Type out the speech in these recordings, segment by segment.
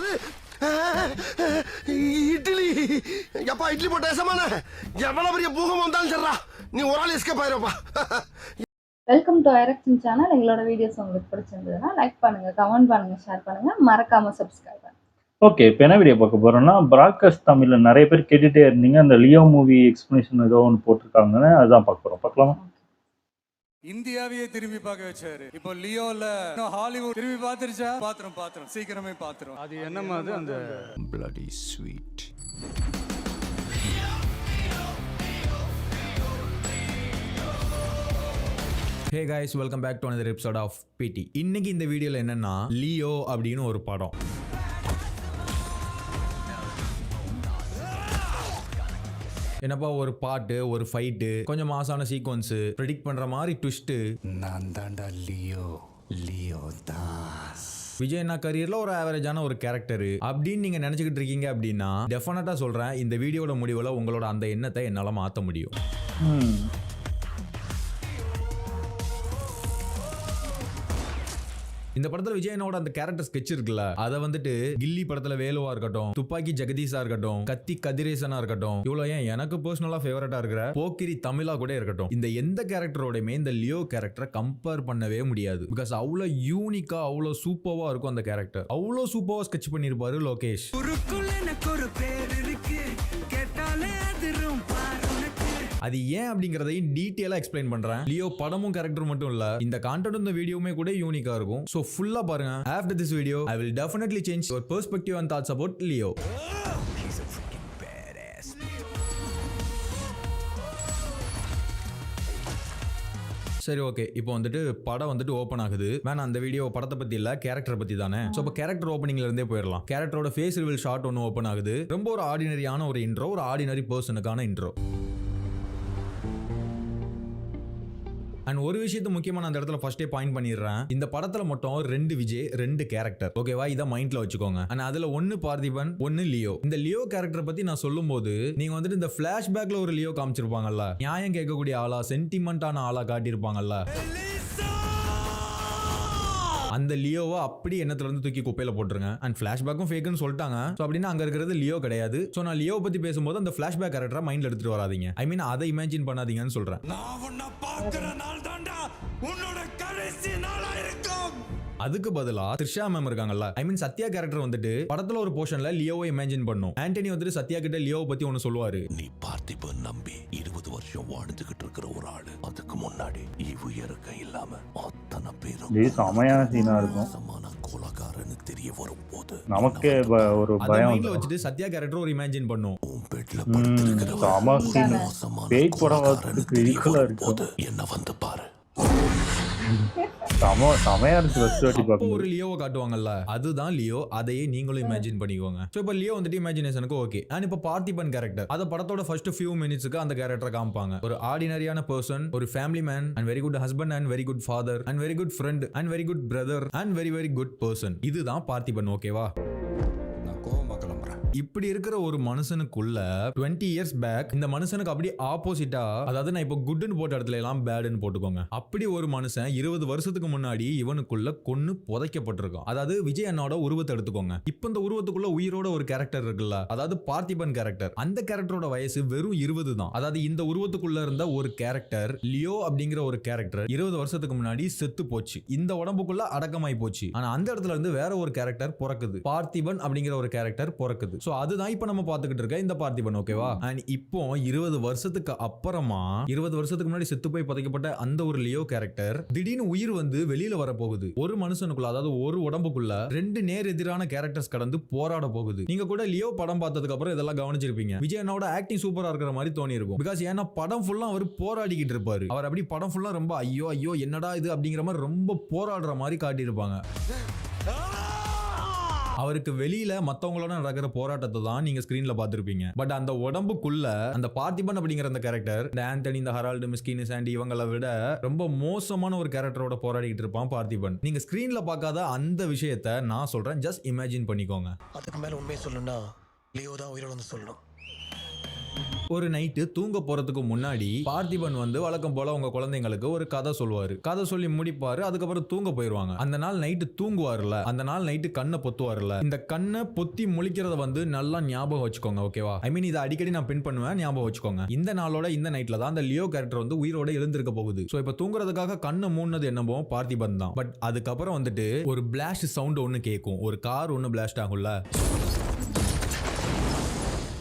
என்னது இட்லி? எப்பா இட்லி போட்ட ஏசமான எவ்வளவு பெரிய பூகம் வந்தாலும் சரிடா, நீ ஒரு ஆள் எஸ்கேப் ஆயிருப்பா. வெல்கம் டு ஐரக்ஷன் சேனல். எங்களோட வீடியோஸ் உங்களுக்கு பிடிச்சிருந்ததுன்னா லைக் பண்ணுங்க, கமெண்ட் பண்ணுங்க, ஷேர் பண்ணுங்க, மறக்காம சப்ஸ்கிரைப் பண்ணுங்க. ஓகே, இப்போ என்ன வீடியோ பார்க்க போறோம்னா, பிராட்காஸ்ட் தமிழ்ல நிறைய பேர் கேட்டுட்டே இருந்தீங்க, அந்த லியோ மூவி எக்ஸ்பிளனேஷன் ஏதோ ஒன்று போட்டிருக்காங்கன்னு அதுதான் பார்க்க போறோம். பார்க்கலாமா? இந்தியாவையே திரும்பி பார்க்க வச்சாரு. இப்போ லியோல ஹாலிவுட் திரும்பி பார்த்துருச்சா? பாத்திரம் சீக்கிரமே பாத்துரும். அது என்னமா அது அந்த bloody sweet. Hey guys, welcome back to another episode of PT. இன்னைக்கு இந்த வீடியோல என்னன்னா லியோ அப்படின்னு ஒரு படம். என்னப்பா ஒரு பாட்டு, ஒரு ஃபைட்டு, கொஞ்சம் மாசான சீக்வன்ஸ், ப்ரெடிக்ட் பண்ற மாதிரி ட்விஸ்ட். நான் தாண்டா லியோ தாஸ். விஜய் அண்ணா கரியர்ல ஒரு ஆவரேஜான ஒரு கேரக்டர் அப்படின்னு நீங்க நினைச்சுக்கிட்டு இருக்கீங்க அப்படின்னா டெஃபினட்டா சொல்றேன், இந்த வீடியோட முடிவுல உங்களோட அந்த எண்ணத்தை என்னால மாத்த முடியும். இந்த படத்துல விஜய் அண்ணாவோட அந்த கேரக்டர் ஸ்கெட்ச் இருக்குல்ல, அதை வந்துட்டு கில்லி படத்துல வேலுவா இருக்கட்டும், துப்பாக்கி ஜெகதீஷா இருக்கட்டும், கத்தி கதிரேசனா இருக்கட்டும், இவ்வளவு ஏன் எனக்கு பர்சனலா ஃபேவரட்டா இருக்கிற போக்கிரி தமிழா கூட இருக்கட்டும், இந்த எந்த கேரக்டரோடையுமே இந்த லியோ கேரக்டரை கம்பேர் பண்ணவே முடியாது. பிகாஸ் அவ்வளவு யூனிக்கா, அவ்வளவு சூப்பர்வா இருக்கும் அந்த கேரக்டர். அவ்வளவு சூப்பர்வா ஸ்கெட்ச் பண்ணிருப்பாரு லோகேஷ். அது ஏன் அப்படிங்கறதையும் டீடைலா எக்ஸ்பிளைன் பண்றேன். லியோ படமும் கேரக்டர் மட்டும் இல்ல, இந்த கான்டென்ட் இந்த வீடியோமே கூட யூனிக்கா இருக்கும். சோ ஃபுல்லா பாருங்க. After this video I will definitely change your perspective and thoughts about Leo. சரி, ஓகே, இப்போ வந்துட்டு படம் வந்துட்டு ஓப்பன் ஆகுது. வேணா அந்த வீடியோ படத்தை பத்தி இல்ல, கேரக்டர் பத்தி தானே. சோ இப்போ கேரக்டர் ஓப்பனிங்ல இருந்தே போயிடலாம். கேரக்டரோட ஃபேஸ் ரிவீல் ஷாட் ஒன்னு ஓப்பன் ஆகுது. ரொம்ப ஒரு ஆர்டினரியான ஒரு இன்ட்ரோ, ஒரு ஆர்டினரி பர்சனுக்கான இன்ட்ரோ. அண்ட் ஒரு விஷயத்தை முக்கியமா நான் அந்த இடத்துல ஃபர்ஸ்டே பாயிண்ட் பண்ணிடுறேன். இந்த படத்துல மட்டும் 2 விஜய், 2 கேரக்டர். ஓகேவா? இதை மைண்ட்ல வச்சுக்கோங்க. அண்ட் அதுல ஒன்னு பார்த்திபன், ஒன்னு லியோ. இந்த லியோ கேரக்டர் பத்தி நான் சொல்லும் போது நீங்க வந்துட்டு இந்த பிளாஷ்பேக்ல ஒரு லியோ காமிச்சிருப்பாங்கல்ல, நியாயம் கேட்கக்கூடிய ஆளா, சென்டிமெண்டான ஆளா காட்டியிருப்பாங்கல்ல, அந்த லியோவை அப்படி எண்ணத்துல இருந்து தூக்கி குப்பையில போட்டுருங்க. அண்ட் பிளாஷ்பேக்கும் ஃபேக்னு சொல்லிட்டாங்க. சோ அப்படின்னா அங்க இருக்கிறது லியோ கிடையாது. சோ நான் லியோ பத்தி பேசும்போது அந்த பிளாஷ்பேக் கேரக்டரை மைண்ட்ல எடுத்துட்டு வராதீங்க. ஐ மீன் அதை இமேஜின் பண்ணாதீங்கன்னு சொல்றேன். அதுக்கு பதிலா த்ரிஷா மேம் இருக்காங்கல்ல, ஐ மீன் சத்யா கேரக்டர் வந்துட்டு படத்துல ஒரு போர்ஷன்ல லியோவை இமேஜின் பண்ணும். ஆண்டனி வந்துட்டு சத்யா கிட்ட லியோவை பத்தி ஒன்னு சொல்லுவாரு. நீ பார்த்திபன் நம்பி 20 வருஷம் வாழ்ந்துகிட்டு இருக்கிற ஒரு ஆளு, அதுக்கு முன்னாடி இவு இறக்க இல்லாம அத்தனை பேரும் சமையான சீனா இருக்கும். சமான கோலகாரன்னு தெரிய வரும் போது நமக்கே ஒரு பயம் மைண்ட்ல வச்சுட்டு சத்யா கேரக்டர் ஒரு இமேஜின் பண்ணும். உன் பெட்ல படுத்திருக்கிற பேய் படம் வரதுக்கு ஈக்குவலா இருக்கு. என்ன வந்து பாரு. ஒரு லியோவை காட்டுவாங்கல்ல, அதுதான் லியோ. அதையே நீங்களும் இமேஜின் பண்ணிக்கோங்க. சோ இப்போ லியோ வந்துட்டு இமேஜினேஷனுக்கு ஓகே. அண்ட் இப்போ பார்த்திபன் கேரக்டர், அத படத்தோட ஃபர்ஸ்ட் ஃபியூ மினிட்ஸ்க்கு அந்த கேரக்டரை காமிப்பாங்க. ஒரு ஆர்டினரியான பர்சன், ஒரு family man, and very good husband, and very good father, and very good friend, and very good brother, and very very good person. இதுதான் பார்த்திபன். ஓகேவா? இப்படி இருக்கிற ஒரு மனுஷனுக்குள்ள 20 இயர்ஸ் பேக் இந்த மனுஷனுக்கு அப்படி ஆப்போசிட்டா, அதாவது நான் இப்போ குட்னு போட்ட இடத்துல எல்லாம் பேடுன்னு போட்டுக்கோங்க, அப்படி ஒரு மனுஷன் 20 வருஷத்துக்கு முன்னாடி இவனுக்குள்ள கொன்னு புதைக்கப்பட்டிருக்கான். அதாவது விஜய் அண்ணாவோட உருவத்தை எடுத்துக்கோங்க. இப்போ இந்த உருவத்துக்குள்ள உயிரோட ஒரு கேரக்டர் இருக்குல்ல, அதாவது பார்த்திபன் கேரக்டர். அந்த கேரக்டரோட வயசு வெறும் 20 தான். அதாவது இந்த உருவத்துக்குள்ள இருந்த ஒரு கேரக்டர், லியோ அப்படிங்கிற ஒரு கேரக்டர் 20 வருஷத்துக்கு முன்னாடி செத்து போச்சு. இந்த உடம்புக்குள்ள அடக்கமாய் போச்சு. ஆனா அந்த இடத்துல இருந்து வேற ஒரு கேரக்டர் பிறக்குது. பார்த்திபன் அப்படிங்கிற ஒரு கேரக்டர் பிறக்குது. சோ அதுதான் இப்ப நம்ம பாத்துக்கிட்டு இருக்க இந்த பார்த்திபன். ஓகேவா? அண்ட் இப்போ 20 வருஷத்துக்கு அப்புறமா, 20 வருஷத்துக்கு முன்னாடி செத்து போய் புதைக்கப்பட்ட அந்த ஒரு லியோ கேரக்டர் திடீர்னு உயிர் வந்து வெளியில வர போகுது. ஒரு மனுஷனுக்குள்ள, அதாவது ஒரு உடம்புக்குள்ள 2 நேர் எதிரான கேரக்டர்ஸ் கடந்து போராட போகுது. நீங்க கூட லியோ படம் பார்த்ததுக்கு அப்புறம் இதெல்லாம் கவனிச்சிருப்பீங்க. விஜய் அண்ணாவோட ஆக்டிங் சூப்பரா இருக்கிற மாதிரி தோணி இருக்கும். பிகாஸ் ஏன்னா படம் ஃபுல்லா அவர் போராடிக்கிட்டு இருப்பாரு. அவர் அப்படி படம் ஃபுல்லா ரொம்ப ஐயோ என்னடா இது அப்படிங்கிற மாதிரி ரொம்ப போராடுற மாதிரி காட்டியிருப்பாங்க. அவருக்கு வெளியில மத்தவங்களோட நடக்கிற போராட்டத்தை தான் நீங்க ஸ்கிரீன்ல பாத்திருப்பீங்க. பட் அந்த உடம்புக்குள்ள அந்த பார்த்திபன் அப்படிங்கிற அந்த கேரக்டர், இந்த ஆண்டனி, இந்த ஹரால்டு, மிஸ்கின், சாண்டி இவங்களை விட ரொம்ப மோசமான ஒரு கேரக்டரோட போராடிட்டு இருப்பான் பார்த்திபன். நீங்க ஸ்கிரீன்ல பார்க்காத அந்த விஷயத்தை நான் சொல்றேன், ஜஸ்ட் இமேஜின் பண்ணிக்கோங்க. அதுக்கு மேல உண்மையை சொல்லணும்னா லியோ தான் உயிரோட வந்து சொல்லணும். ஒரு நைட்டு தூங்க போறதுக்கு முன்னாடி பார்த்திபன் வந்து வழக்கம் போல உங்க குழந்தைங்களுக்கு ஒரு கதை சொல்லுவாரு. கதை சொல்லி முடிப்பாரு. அதுக்கப்புறம் தூங்க போயிருவாங்க. அந்த நாள் நைட்டு தூங்குவாருல, அந்த நாள் நைட்டு கண்ணை பொத்துவாருல, இந்த கண்ணை பொத்தி முழிக்கிறத வந்து நல்லா ஞாபகம் வச்சுக்கோங்க. ஓகேவா? ஐ மீன் இதை அடிக்கடி நான் பின் பண்ணுவேன், ஞாபகம் வச்சுக்கோங்க. இந்த நாளோட இந்த நைட்ல தான் அந்த லியோ கேரக்டர் வந்து உயிரோட எழுந்திருக்க போகுது. சோ இப்ப தூங்குறதுக்காக கண்ணை மூடினது என்னமோ பார்த்திபன் தான். பட் அதுக்கப்புறம் வந்துட்டு ஒரு பிளாஸ்ட் சவுண்ட் ஒன்னு கேட்கும். ஒரு கார் ஒன்னு பிளாஸ்ட் ஆகும்ல,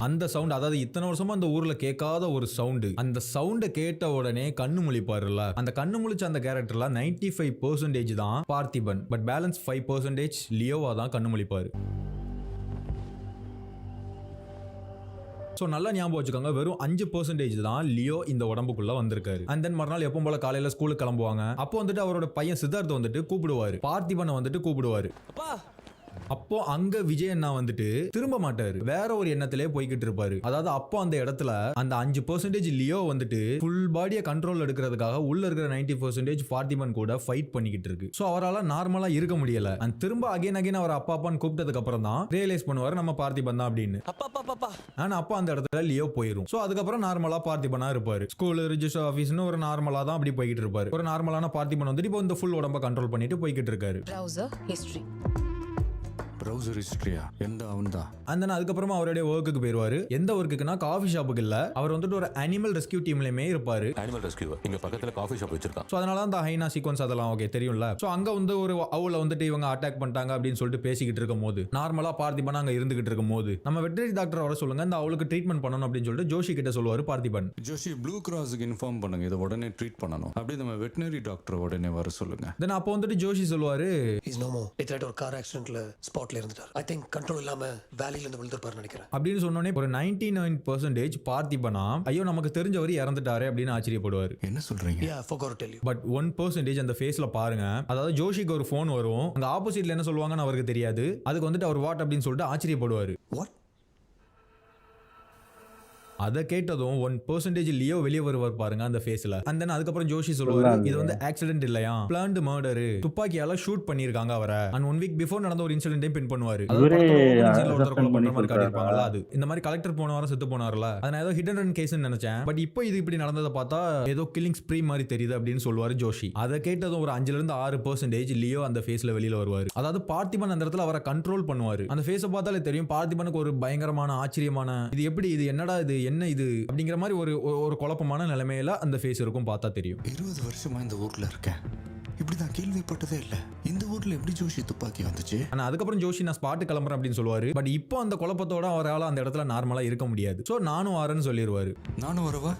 அந்த சவுண்ட், அதாவது இத்தனை வருஷமா அந்த ஊர்ல கேட்காத ஒரு சவுண்டு. அந்த சவுண்டை கேட்ட உடனே கண்ணு முழிப்பாருல்ல, அந்த கண்ணு முழிச்ச அந்த கேரக்டர்ல 95% தான் பார்த்திபன். பட் பேலன்ஸ் 5% லியோவா தான் கண்ணு முழிப்பாரு. ஸோ நல்லா ஞாபகம் வச்சுக்கோங்க, வெறும் 5% தான் லியோ இந்த உடம்புக்குள்ள வந்திருக்காரு. அண்ட் தென் மறுநாள் எப்பவும் போல காலையில ஸ்கூலுக்கு கிளம்புவாங்க. அப்போ வந்துட்டு அவரோட பையன் சித்தார்த் வந்துட்டு கூப்பிடுவாரு, பார்த்திபனை வந்துட்டு கூப்பிடுவாரு. அப்போ அங்க விஜய் அண்ணா வந்துட்டு திரும்ப மாட்டாரு, வேற ஒரு எண்ணத்திலே போய்கிட்டு இருப்பாரு. அதாவது அப்போ அந்த இடத்துல அந்த 5% லியோ வந்துட்டு ஃபுல் பாடியை கண்ட்ரோல் எடுக்கிறதுக்காக உள்ள இருக்கிற 90% பார்த்திபன் கூட ஃபைட் பண்ணிக்கிட்டு இருக்கு. சோ அவரால் நார்மலா இருக்க முடியல. அண்ட் திரும்ப அகைன் அவர் அப்பா அப்பான்னு கூப்பிட்டதுக்கு அப்புறம் தான் ரியலைஸ் பண்ணுவாரு நம்ம பார்த்திபன் தான் அப்படின்னு. ஆனா அப்போ அந்த இடத்துல லியோ போயிரும். சோ அதுக்கப்புறம் நார்மலா பார்த்திபனா இருப்பாரு. ஸ்கூல் ரிஜிஸ்டர் ஆபீஸ்னு ஒரு நார்மலா தான் அப்படி போய்கிட்டு இருப்பாரு. ஒரு நார்மலான பார்த்திபன் வந்துட்டு இப்போ இந்த ஃபுல் உடம்ப கண்ட்ரோல் பண்ணிட்டு போய்கிட்டு இருக்காரு. ப்ரௌசர் ஹிஸ்டரியா எந்த அவன் தான். அந்த அதுக்கப்புறமா அவருடைய ஒர்க்குக்கு போயிருவாரு. எந்த ஒர்க்குக்குன்னா காஃபி ஷாப்புக்கு இல்ல, அவர் வந்துட்டு ஒரு அனிமல் ரெஸ்கியூ டீம்லயுமே இருப்பாரு. அனிமல் ரெஸ்கியூ இங்க பக்கத்துல காஃபி ஷாப் வச்சிருக்கான். சோ அதனால அந்த ஹைனா சீக்வன்ஸ் அதெல்லாம் ஓகே தெரியும்ல. சோ அங்க வந்து ஒரு அவள வந்துட்டு இவங்க அட்டாக் பண்ணிட்டாங்க அப்படின்னு சொல்லிட்டு பேசிக்கிட்டு இருக்கும் போது, நார்மலா பார்த்திபன் அங்க இருந்துகிட்டு இருக்கும் போது, நம்ம வெட்டரி டாக்டர் வர சொல்லுங்க, இந்த அவளுக்கு ட்ரீட்மெண்ட் பண்ணணும் அப்படின்னு சொல்லிட்டு ஜோஷி கிட்ட சொல்லுவாரு பார்த்திபன். ஜோஷி ப்ளூ கிராஸுக்கு இன்ஃபார்ம் பண்ணுங்க, இதை உடனே ட்ரீட் பண்ணணும். அப்படியே நம்ம வெட்டினரி டாக்டர் உடனே வர சொல்லுங்க. தென் அப்போ வந்துட்டு ஜோஷி சொல்லுவாரு, இஸ் நோ மோர். இட்ஸ் ஒரு கார் ஆக்சிடென்ட்ல ஸ்பாட்ல இருந்துட்டார். ஐ திங்க் கண்ட்ரோல் இல்லாம வேலில இருந்து விழுந்திருப்பாரு நினைக்கிறேன் அப்படின்னு சொன்னோனே ஒரு 99% பார்த்திபனா ஐயோ நமக்கு தெரிஞ்சவர் இறந்துட்டாரு அப்படின்னு ஆச்சரியப்படுவாரு. என்ன சொல்றீங்க? யா forgot to tell you. But 1% அந்த ஃபேஸ்ல பாருங்க, அதாவது ஜோஷிக்கு ஒரு ஃபோன் வரும், அங்க ஆப்போசிட்ல என்ன சொல்லுவாங்கன்னு அவருக்கு தெரியாது. அதுக்கு வந்துட்டு அவர் வாட் அப்படின்னு சொல்லிட்டு ஆச்சரியப்படுவாரு. What? அதை கேட்டதும் 1% லியோ வெளியே வருவார் பாருங்க அந்த ஃபேஸ்ல. அண்ட் தென் அதுக்கப்புறம் ஜோஷி சொல்லுவாரு, இது வந்து ஆக்சிடென்ட் இல்லையா, பிளான்ட் மர்டர், துப்பாக்கியால ஷூட் பண்ணிருக்காங்க அவரை. அண்ட் 1 வீக் பிஃபோர் நடந்த ஒரு இன்சிடென்ட் பின் பண்ணுவாரு. அது இந்த மாதிரி கலெக்டர் போன வாரம் செத்து போனார்ல, அதனால ஏதோ ஹிடன் ரன் கேஸ் நினைச்சேன். பட் இப்போ இது இப்படி நடந்ததை பார்த்தா ஏதோ கில்லிங் ஸ்ப்ரீ மாதிரி தெரியுது அப்படின்னு சொல்லுவாரு ஜோஷி. அதை கேட்டதும் ஒரு 5 to 6% லியோ அந்த ஃபேஸ்ல வெளியில வருவாரு. அதாவது பார்த்திபன் அந்த இடத்துல அவரை கண்ட்ரோல் பண்ணுவாரு. அந்த ஃபேஸை பார்த்தாலே தெரியும் பார்த்திபனுக்கு ஒரு பயங்கரமான ஆச்சரியமான, இது எப்படி, இது என்னடா, இது என்ன இது அப்படிங்கிற மாதிரி ஒரு குழப்பமான நிலைமையில அந்த ஃபேஸ் இருக்கும், பார்த்தா தெரியும். 20 வருஷமா இந்த ஊர்ல இருக்கேன், இப்படிதான் கேள்விப்பட்டதே இல்ல. இந்த ஊர்ல எப்படி ஜோஷி துப்பாக்கி வந்துச்சு? ஆனா அதுக்கப்புறம் ஜோஷி நான் ஸ்பாட் கிளம்புறேன் அப்படின்னு சொல்லுவாரு. பட் இப்போ அந்த குழப்பத்தோட அவரால் அந்த இடத்துல நார்மலா இருக்க முடியாது. சோ நானும் வரேன்னு சொல்லிடுவாரு. நானும் வரவா?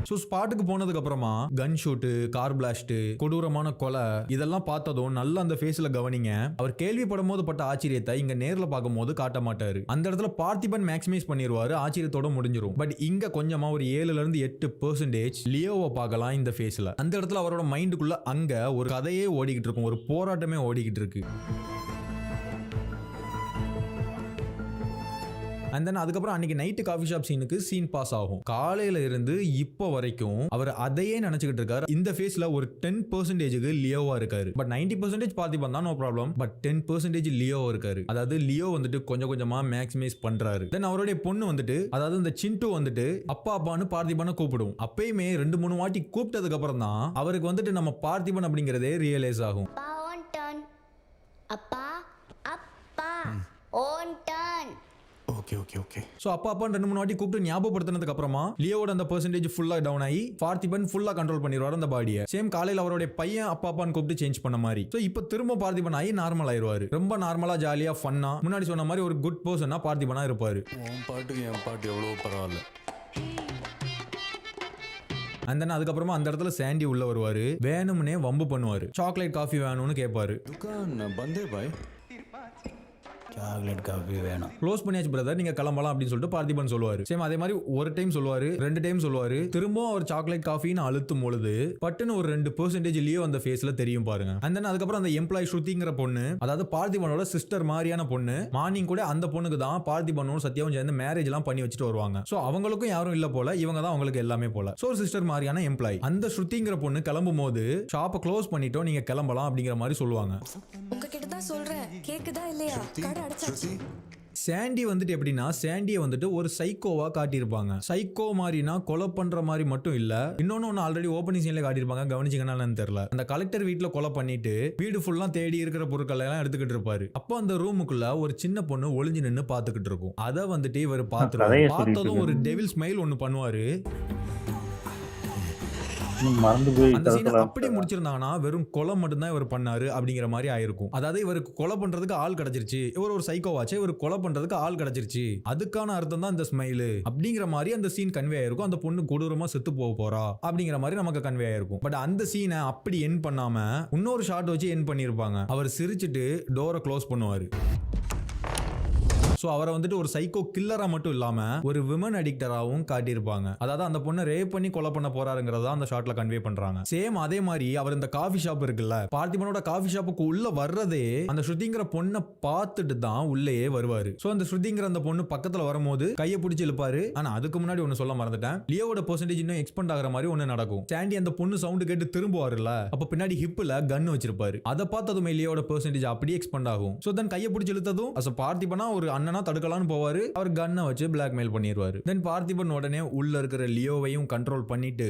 ஸோ ஸ்பாட்டுக்கு போனதுக்கு அப்புறமா கன் ஷூட்டு, கார் பிளாஸ்ட், கொடூரமான கொலை இதெல்லாம் பார்த்ததும் நல்லா அந்த ஃபேஸ்ல கவனிங்க. அவர் கேள்விப்படும் போது பட்ட ஆச்சரியத்தை இங்க நேர்ல பார்க்கும் போது காட்ட மாட்டாரு. அந்த இடத்துல பார்த்திபன் மேக்ஸிமைஸ் பண்ணிடுவாரு, ஆச்சரியத்தோட முடிஞ்சிரும். பட் இங்க கொஞ்சமா ஒரு 7 to 8% லியோவை பார்க்கலாம் இந்த ஃபேஸ்ல. அந்த இடத்துல அவரோட மைண்டுக்குள்ள அங்க ஒரு கதையே ஓடிக்கிட்டு இருக்கும், ஒரு போராட்டமே ஓடிக்கிட்டு இருக்கு. அண்ட் தென் அதுக்கப்புறம் அன்னைக்கு நைட்டு காஃபி ஷாப் சீனுக்கு சீன் பாஸ் ஆகும். காலையில இருந்து இப்போ வரைக்கும் அவர் அதையே நினைச்சுக்கிட்டு இருக்காரு. இந்த ஃபேஸ்ல ஒரு 10% லியோவா இருக்காரு. பட் 90% பார்த்திபன் தான், நோ ப்ராப்ளம். பட் 10% லியோவா இருக்காரு. அதாவது லியோ வந்துட்டு கொஞ்சம் கொஞ்சமா மேக்ஸிமைஸ் பண்றாரு. தென் அவருடைய பொண்ணு வந்துட்டு, அதாவது இந்த சிண்டு வந்துட்டு அப்பா அப்பான்னு பார்த்திபனை கூப்பிடும். அப்பயுமே 2-3 வாட்டி கூப்பிட்டதுக்கு அப்புறம் தான் அவருக்கு வந்துட்டு நம்ம பார்த்திபன் அப்படிங்கறதே ரியலைஸ் ஆகும். Okay okay okay. சோ அப்பா 2-3 வாட்டி கூப்பிட்டு ஞாபகப்படுத்தினதுக்கு அப்புறமா லியோவோட அந்த பெர்சன்டேஜ் ஃபுல்லா டவுன் ஆகி பார்த்திபன் ஃபுல்லா கண்ட்ரோல் பண்ணிடுவாரு அந்த பாடியை. சேம் காலையில அவருடைய பையன் அப்பான்னு கூப்பிட்டு சேஞ்ச் பண்ண மாதிரி. சோ இப்போ திரும்ப பார்த்திபன் ஆகி நார்மல் ஆயிருவாரு. ரொம்ப நார்மலா ஜாலியா ஃபன்னா முன்னாடி சொன்ன மாதிரி ஒரு குட் பர்சனா பார்த்திபனா இருப்பாரு. உன் பாட்டுக்கு என் பாட்டு எவ்வளவு பரவாயில்ல. அண்ட் தென் அதுக்கப்புறமா அந்த இடத்துல சாண்டி உள்ள வருவாரு. வேணும்னே வம்பு பண்ணுவாரு. சாக்லேட் காஃபி வேணும்னு கேட்பாரு. துக்கான் பந்தே பாய், சாக்லேட் காஃபி வேணும். க்ளோஸ் பண்ணியாச்சு பிரதர், நீங்க கிளம்பலாம் அப்படின்னு சொல்லிட்டு பார்த்திபன் சொல்லுவாரு. சேம் அதே மாதிரி ஒரு டைம் சொல்லுவாரு, 2 டைம் சொல்லுவாரு. திரும்பவும் அவர் சாக்லேட் காஃபின்னு அழுத்தும் பொழுது பட்டுன்னு ஒரு 2% லியோ அந்த ஃபேஸ்ல தெரியும் பாருங்க. அண்ட் தென் அதுக்கப்புறம் அந்த எம்ப்ளாய் ஸ்ருதிங்கிற பொண்ணு, அதாவது பார்த்திபனோட சிஸ்டர் மாதிரியான பொண்ணு, மார்னிங் கூட அந்த பொண்ணுக்கு தான் பார்த்திபனும் சத்யாவும் சேர்ந்து மேரேஜ் எல்லாம் பண்ணி வச்சுட்டு வருவாங்க. சோ அவங்களுக்கும் யாரும் இல்ல போல, இவங்க தான் அவங்களுக்கு எல்லாமே போல. சோ ஒரு சிஸ்டர் மாதிரியான எம்ப்ளாய். அந்த ஸ்ருதிங்கிற பொண்ணு கிளம்பும் போது ஷாப்பை க்ளோஸ் பண்ணிட்டோம், நீங்க கிளம்பலாம் அப்படிங்கிற மாதிரி சொல்லுவாங்க. உங்ககிட்ட தான் சொல்றேன், கேக்குதா இல்லையா? கடை அடைச்சாச்சு. சாண்டி வந்துட்டு எப்படின்னா சாண்டியை வந்துட்டு ஒரு சைக்கோவா காட்டியிருப்பாங்க. சைக்கோ மாதிரினா கொலை பண்ற மாதிரி மட்டும் இல்ல, இன்னொன்னு ஆல்ரெடி ஓப்பனிங் சீன்ல காட்டியிருப்பாங்க, கவனிச்சிங்கன்னா தெரியல. அந்த கலெக்டர் வீட்டுல கொலை பண்ணிட்டு வீடு ஃபுல்லா தேடி இருக்கிற பொருட்கள் எல்லாம் எடுத்துக்கிட்டு இருப்பாரு. அப்போ அந்த ரூமுக்குள்ள ஒரு சின்ன பொண்ணு ஒளிஞ்சு நின்னு பாத்துக்கிட்டு இருக்கும். அதை வந்துட்டு இவர் பார்த்ததும் ஒரு டெவில் ஸ்மைல் ஒன்னு பண்ணுவாரு. மறந்து போய் அந்த சீனை அப்படியே முடிச்சிருந்தாங்கன்னா வெறும் கொலை மட்டும் தான் இவர் பண்ணாரு அப்படிங்கிற மாதிரி ஆயிருக்கும். அதாவது இவருக்கு கொலை பண்றதுக்கு ஆள் கிடைச்சிருச்சு, இவர் ஒரு சைக்கோவாச்சு, இவர் கொலை பண்றதுக்கு ஆள் கிடைச்சிருச்சு, அதுக்கான அர்த்தம் தான் இந்த ஸ்மைலு அப்படிங்கிற மாதிரி அந்த சீன் கன்வே ஆயிருக்கும். அந்த பொண்ணு கொடூரமா செத்து போக போறா அப்படிங்கிற மாதிரி நமக்கு கன்வே ஆயிருக்கும். பட் அந்த சீனை அப்படி என் பண்ணாம இன்னொரு ஷாட் வச்சு என் பண்ணிருப்பாங்க. அவர் சிரிச்சுட்டு டோரை க்ளோஸ் பண்ணுவாரு. ஸோ அவரை வந்துட்டு ஒரு சைக்கோ கில்லரா மட்டும் இல்லாம ஒரு விமன் அடிக்டராகவும் காட்டியிருப்பாங்க. அதாவது அந்த பொண்ணை ரேப் பண்ணி கொலை பண்ண போறாருங்கிறதா அந்த ஷாட்ல கன்வே பண்றாங்க. சேம் அதே மாதிரி அவர் இந்த காஃபி ஷாப் இருக்குல்ல, பார்த்திபனோட காஃபி ஷாப்புக்கு உள்ள வர்றதே அந்த ஸ்ருதிங்கிற பொண்ணை பார்த்துட்டு தான் உள்ளேயே வருவாரு. ஸோ அந்த ஸ்ருதிங்கிற அந்த பொண்ணு பக்கத்துல வரும்போது கையை பிடிச்சி இழுப்பாரு. ஆனா அதுக்கு முன்னாடி ஒன்னு சொல்ல மறந்துட்டேன், லியோவோட பெர்சன்டேஜ் இன்னும் எக்ஸ்பெண்ட் ஆகிற மாதிரி ஒன்னு நடக்கும். சாண்டி அந்த பொண்ணு சவுண்ட் கேட்டு திரும்புவாருல, அப்ப பின்னாடி ஹிப்ல கன் வச்சிருப்பாரு. அதை பார்த்ததுமே லியோட பெர்சன்டேஜ் அப்படியே எக்ஸ்பெண்ட் ஆகும். ஸோ தென் கையை பிடிச்சி இழுத்ததும் அஸ் பார்த்திபனா ஒரு அண்ணனா தடுக்கலான்னு போவாரு, அவர் கன்னை வச்சு பிளாக்மெயில் பண்ணிடுவாரு. தென் பார்த்திபன் உடனே உள்ள இருக்கிற லியோவையும் கண்ட்ரோல் பண்ணிட்டு